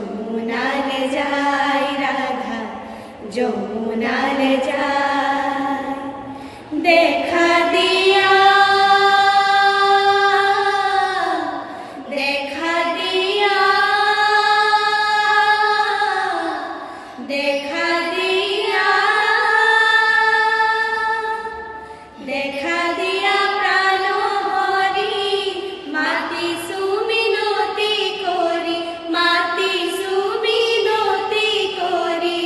যমুনালে যায় রাধা, যমুনালে যায় দেখা দিয়া, দেখা দিয়া, দেখা দিয়া, দেখা দিয়া প্রাণ হরি মাতি সুমিনতি করি, মাতি সুমিনতি করি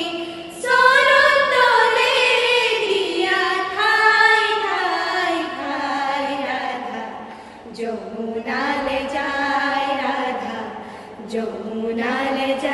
শরণ তলে দিয়া ঠাই ঠাই ঠাই রাধা, যমুনালে যায় রাধা, যমুনালে যায়।